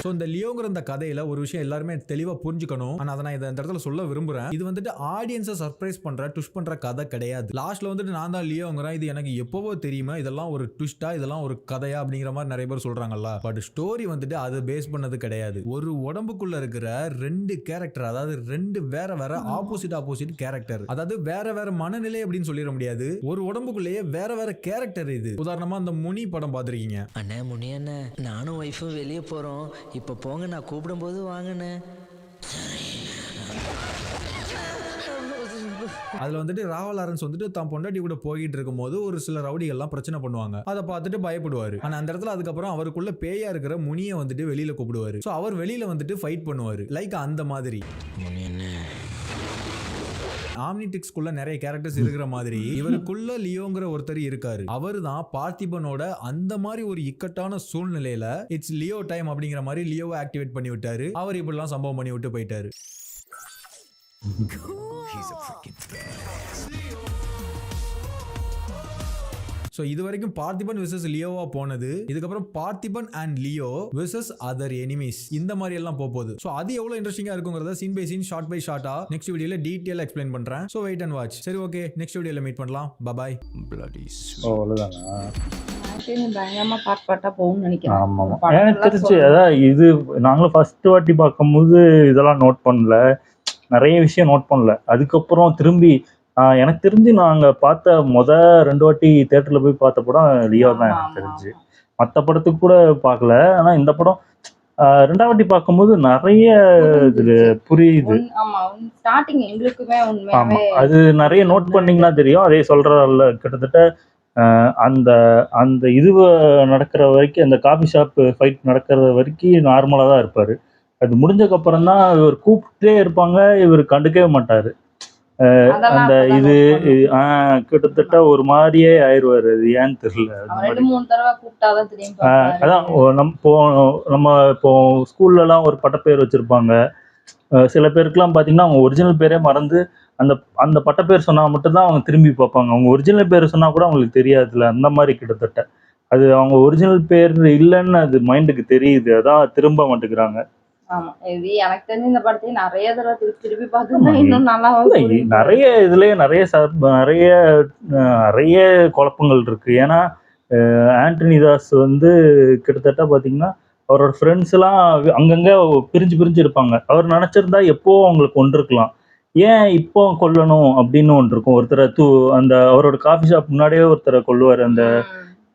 சோ இந்த லியோங்கிற இந்த கதையில ஒரு விஷயம் எல்லாருமே தெளிவா புரிஞ்சுக்கணும். ஆனா அதை நான் இந்த இடத்துல சொல்ல விரும்புறேன், இது வந்துட்டு ஆடியன்ஸை சர்ப்ரைஸ் பண்ற ட்விஸ்ட் பண்ற கதை கிடையாது. லாஸ்ட்ல வந்துட்டு நான் தான் லியோங்கிறேன், இது எனக்கு எப்பவோ தெரியுமா, இதெல்லாம் ஒரு ட்விஸ்டா, இதெல்லாம் ஒரு கதையா அப்படிங்கிற மாதிரி நிறைய பேர் சொல்றாங்கல்ல. பட் ஸ்டோரி வந்துட்டு அது பேஸ் பண்ணது கிடையாது. ஒரு உடம்புக்குள்ள இருக்கிற 2 கேரக்டர், அதாவது 2 வேற வேற ஆப்போசிட் கேரக்டர், அதாவது வேற வேற மனநிலை அப்படின்னு சொல்லிட முடியாது. ஒரு உடம்புக்குள்ளேயே வேற வேற கேரக்டர். இது உதாரணமா அந்த முனி படம் பாத்திருக்கீங்க. அண்ணே முனி அண்ணே, நானும் ஒய்ஃபும் வெளியே போறோம், இப்ப போங்க, நான் கூப்பிடும் போது வாங்கண்ணே. அதுல வந்துட்டு ராவல் லாரன்ஸ் வந்துட்டு தான் பொண்டாட்டி கூட போயிட்டு இருக்கும் போது ஒரு சில ரவுடிகள்லாம் பிரச்சனை பண்ணுவாங்க. அதை பார்த்துட்டு பயப்படுவாரு. ஆனா அந்த இடத்துல அதுக்கப்புறம் அவருக்குள்ள பேயா இருக்கிற முனியை வந்துட்டு வெளியில கூப்பிடுவாரு. ஸோ அவர் வெளியில வந்துட்டு ஃபைட் பண்ணுவாரு. லைக் அந்த மாதிரி ஆம்னிடிக்ஸ்குள்ள நிறைய கேரக்டர்ஸ் இருக்கிற மாதிரி இவருக்குள்ள லியோங்கிற ஒருத்தர் இருக்காரு. அவர் தான் பார்த்திபனோட அந்த மாதிரி ஒரு இக்கட்டான சூழ்நிலையில இட்ஸ் லியோ டைம் அப்படிங்கிற மாதிரி லியோவை ஆக்டிவேட் பண்ணி விட்டாரு. அவர் இப்படிலாம் சம்பவம் பண்ணி விட்டு போயிட்டாரு. ஸோ இது வரைக்கும் பார்த்திபன் விசஸ் லியோவா போனது. இதுக்கப்புறம் Parthiban and Leo versus other enemies இந்த மாதிரி எல்லாம் போகுது. ஸோ அது எவ்வளோ இன்ட்ரெஸ்டிங்காக இருக்குங்கிறத scene by scene short by ஷார்ட்டா நெக்ஸ்ட் வீடியோல டீட்டெயிலாக எக்ஸ்பிளைன் பண்றேன். So wait and watch. சரி, ஓகே, நெக்ஸ்ட் வீடியோல மீட் பண்ணலாம். பாய். பயங்கரமா பாட்டா போகும்னு நினைக்கிறேன். ஆமாம், எனக்கு தெரிஞ்சு அதான் இது நாங்களும் ஃபர்ஸ்ட் வாட்டி பார்க்கும்போது இதெல்லாம் நோட் பண்ணல, நிறைய விஷயம் நோட் பண்ணல. அதுக்கப்புறம் திரும்பி எனக்கு தெரிஞ்சு நாங்கள் பார்த்த 2 வாட்டி தேட்டரில் போய் பார்த்த படம் லியோ தான் எனக்கு தெரிஞ்சு. மற்ற படத்துக்கு கூட பார்க்கல. ஆனால் இந்த படம் 2ஆவது வாட்டி பார்க்கும்போது நிறைய இது புரியுது. ஆமாம், அது நிறைய நோட் பண்ணிங்கன்னா தெரியும். அதே சொல்கிறல்ல, கிட்டத்தட்ட அந்த அந்த இது நடக்கிற வரைக்கும், அந்த காஃபி ஷாப் ஃபைட் நடக்கிற வரைக்கும் நார்மலாக தான் இருப்பார். அது முடிஞ்சக்கப்புறம் தான் இவர் கூப்பிட்டே இருப்பாங்க, இவர் கண்டுக்கவே மாட்டார். அந்த இது கிட்டத்தட்ட ஒரு மாதிரியே ஆயிடுவார். அது ஏன்னு தெரியல. அதான் நம்ம இப்போ ஸ்கூல்லலாம் ஒரு பட்டப்பேர் வச்சிருப்பாங்க. சில பேருக்குலாம் பார்த்தீங்கன்னா அவங்க ஒரிஜினல் பேரே மறந்து அந்த அந்த பட்டப்பேர் சொன்னால் மட்டும்தான் அவங்க திரும்பி பார்ப்பாங்க. அவங்க ஒரிஜினல் பேர் சொன்னால் கூட அவங்களுக்கு தெரியாதுல்ல. அந்த மாதிரி கிட்டத்தட்ட அது அவங்க ஒரிஜினல் பேர் இல்லைன்னு அது மைண்டுக்கு தெரியுது. அதான் திரும்ப மாட்டேங்கிறாங்க. ஆமா, இது எனக்கு தெரிஞ்ச இந்த படத்தை நிறைய தடவை திருப்பி பார்த்தா இன்னும் நல்லா நிறைய இதுலயே நிறைய குழப்பங்கள் இருக்கு. ஏன்னா ஆண்டனி தாஸ் வந்து கிட்டத்தட்ட பாத்தீங்கன்னா அவரோட ஃப்ரெண்ட்ஸ் எல்லாம் அங்கங்க பிரிஞ்சு இருப்பாங்க. அவர் நினைச்சிருந்தா எப்போ அவங்களுக்கு கொண்டிருக்கலாம், ஏன் இப்போ கொல்லணும் அப்படின்னு ஒன்று இருக்கும். ஒருத்தரை அந்த அவரோட காஃபி ஷாப் முன்னாடியே ஒருத்தரை கொல்லுவார். அந்த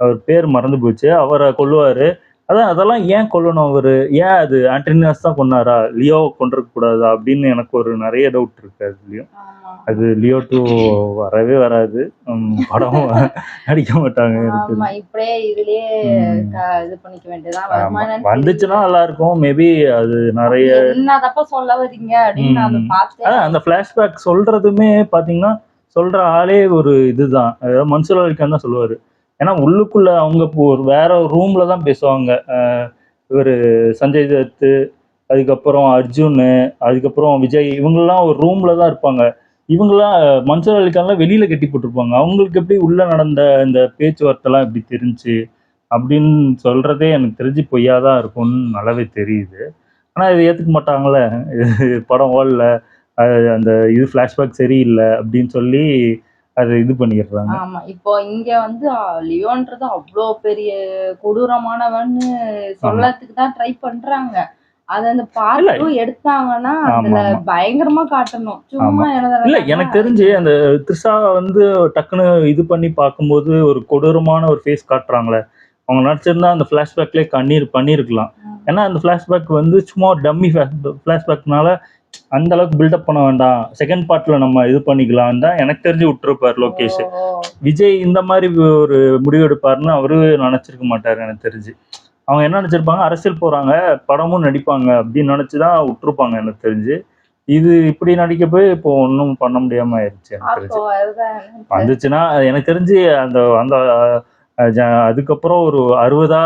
அவர் பேர் மறந்து போச்சு, அவரை கொல்லுவாரு. அதெல்லாம் ஏன் கொல்லணும் அவரு? ஏன் அது ஆண்டனியாஸ் தான் கொன்னாரா, லியோ கொண்டிருக்க கூடாதா அப்படின்னு எனக்கு ஒரு நிறைய டவுட் இருக்கு. அதுலயும் அது லியோ 2 வரவே வராது, படம் நடிக்க மாட்டாங்க. வந்துச்சுன்னா நல்லா இருக்கும். மேபி அது நிறைய அந்த பிளாஷ்பேக் சொல்றதுமே பாத்தீங்கன்னா சொல்ற ஆளே ஒரு இதுதான், மன்சூர் அலிகான் தான் சொல்லுவாரு. ஏன்னா உள்ளுக்குள்ள அவங்க ஒரு வேற ரூம்ல தான் பேசுவாங்க. இவர் சஞ்சய் தத்து, அதுக்கப்புறம் அர்ஜுன், அதுக்கப்புறம் விஜய், இவங்கெல்லாம் ஒரு ரூம்ல தான் இருப்பாங்க. இவங்கெல்லாம் மன்சூர் அலிகான்லாம் வெளியில கட்டி போட்டிருப்பாங்க. அவங்களுக்கு எப்படி உள்ள நடந்த இந்த பேச்சுவார்த்தைலாம் எப்படி தெரிஞ்சு அப்படின்னு சொல்றதே எனக்கு தெரிஞ்சு பொய்யாதான் இருக்கும்னு நல்லாவே தெரியுது. ஆனா இது ஏத்துக்க மாட்டாங்களே, படம் ஓடல, அந்த இது ஃபிளாஷ்பேக் சரியில்லை அப்படின்னு சொல்லி அது இது பண்ணிடுறாங்க. ஆமா, இப்போ இங்க வந்து லியோன்றது அவ்வளோ பெரிய கொடூரமானவன்னு சொல்லறதுக்கு தான் ட்ரை பண்றாங்க. அது அந்த பார்ட் எடுத்தாங்கன்னா அதுல பயங்கரமா காட்டணும். சும்மா இல்ல, எனக்கு தெரிஞ்சு அந்த த்ரிஷா வந்து டக்குன்னு இது பண்ணி பார்க்கும்போது ஒரு கொடூரமான ஒரு ஃபேஸ் காட்டுறாங்களே, அவங்க நடிச்சிருந்தா அந்த ஃபிளாஷ்பேக்லேயே பண்ணியிருக்கலாம். ஏன்னா அந்த ஃபிளாஷ்பேக் வந்து சும்மா டம்மி ஃபிளாஷ்பேக்னால அந்த அளவுக்கு பில்டப் பண்ண வேண்டாம், செகண்ட் பார்ட்ல நம்ம இது பண்ணிக்கலாம் தான் எனக்கு தெரிஞ்சு விட்டுருப்பாரு லோகேஷ். விஜய் இந்த மாதிரி ஒரு முடிவு எடுப்பாருன்னு அவரு நினைச்சிருக்க மாட்டாரு. எனக்கு தெரிஞ்சு அவங்க என்ன நினைச்சிருப்பாங்க, அரசியல் போறாங்க, படமும் நடிப்பாங்க அப்படின்னு நினைச்சுதான் விட்டுருப்பாங்க. எனக்கு தெரிஞ்சு இது இப்படி நடிக்க போய் இப்போ ஒன்றும் பண்ண முடியாம ஆயிடுச்சு. எனக்கு தெரிஞ்சு வந்துச்சுன்னா எனக்கு தெரிஞ்சு அந்த அந்த அதுக்கப்புறம் ஒரு 60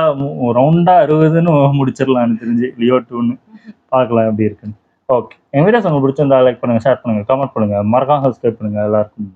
ரவுண்டா 60ன்னு முடிச்சிடலாம். எனக்கு தெரிஞ்சு லியோ 2ன்னு பார்க்கலாம் எப்படி இருக்குன்னு. ஓகே, என் வீடியோஸ் உங்களுக்கு பிடிச்சிருந்தா லைக் பண்ணுங்க, ஷேர் பண்ணுங்க, கமெண்ட் பண்ணுங்க, மறக்காம சப்ஸ்கிரைப் பண்ணுங்க. எல்லாருக்கும்